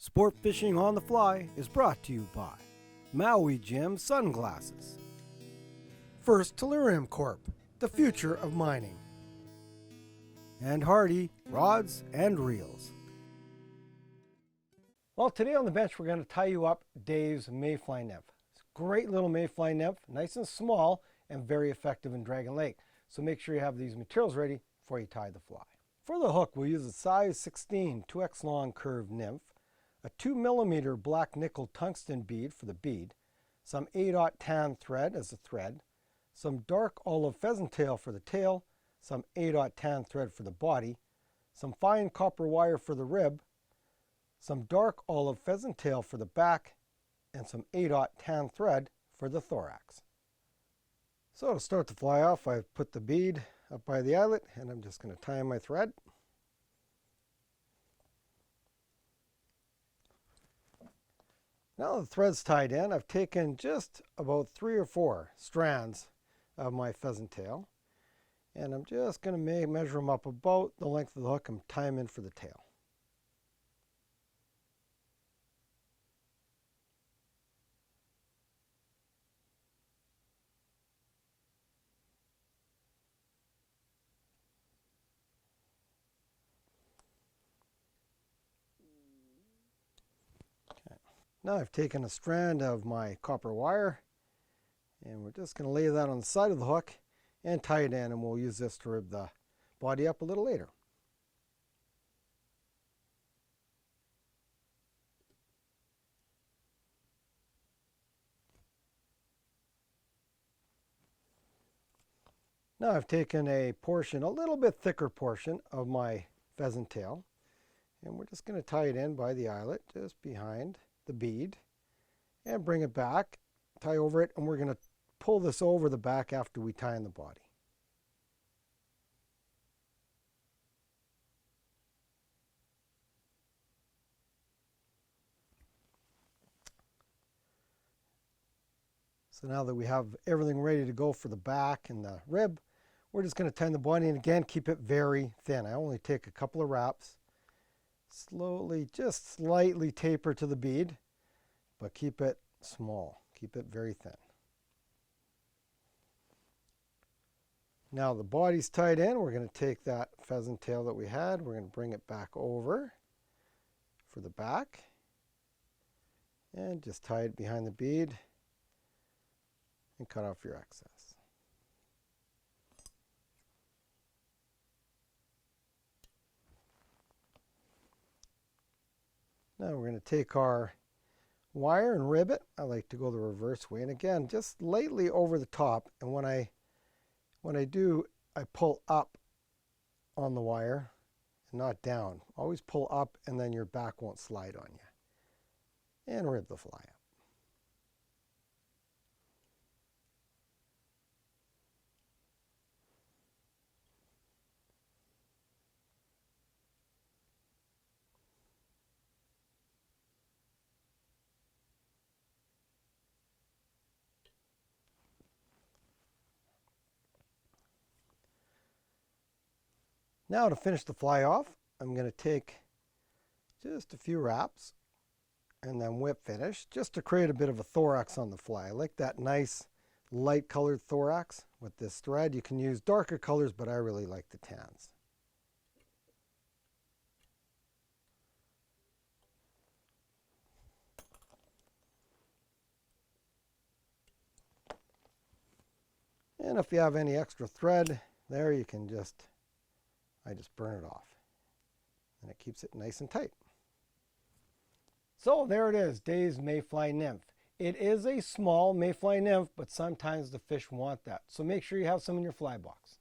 Sport Fishing on the Fly is brought to you by Maui Jim Sunglasses. First Tellurium Corp., the future of mining. And Hardy Rods and Reels. Well, today on the bench we're going to tie you up Dave's Mayfly Nymph. It's a great little Mayfly Nymph, nice and small and very effective in Dragon Lake. So make sure you have these materials ready before you tie the fly. For the hook, we'll use a size 16 2x long curved nymph, a 2mm black nickel tungsten bead for the bead, some 8/0 tan thread as a thread, some dark olive pheasant tail for the tail, some 8/0 tan thread for the body, some fine copper wire for the rib, some dark olive pheasant tail for the back, and some 8/0 tan thread for the thorax. So to start the fly off, I've put the bead up by the eyelet and I'm just going to tie in my thread. Now the thread's tied in, I've taken just about 3 or 4 strands of my pheasant tail, and I'm just going to measure them up about the length of the hook and tie them in for the tail. Now I've taken a strand of my copper wire and we're just going to lay that on the side of the hook and tie it in, and we'll use this to rib the body up a little later. Now I've taken a portion, a little bit thicker portion of my pheasant tail, and we're just going to tie it in by the eyelet just behind the bead and bring it back, tie over it, and we're going to pull this over the back after we tie in the body. So now that we have everything ready to go for the back and the rib, we're just going to tie in the body, and again keep it very thin. I only take a couple of wraps. Slowly, just slightly taper to the bead, but keep it small. Keep it very thin. Now the body's tied in. We're going to take that pheasant tail that we had. We're going to bring it back over for the back and just tie it behind the bead and cut off your excess. Now we're going to take our wire and rib it. I like to go the reverse way, and again just lightly over the top, and when I do, I pull up on the wire and not down. Always pull up, and then your back won't slide on you. And rib the fly up. Now to finish the fly off, I'm going to take just a few wraps and then whip finish just to create a bit of a thorax on the fly. I like that nice light colored thorax with this thread. You can use darker colors, but I really like the tans. And if you have any extra thread there, you can I just burn it off, and it keeps it nice and tight. So there it is, Dave's Mayfly Nymph. It is a small Mayfly Nymph, but sometimes the fish want that. So make sure you have some in your fly box.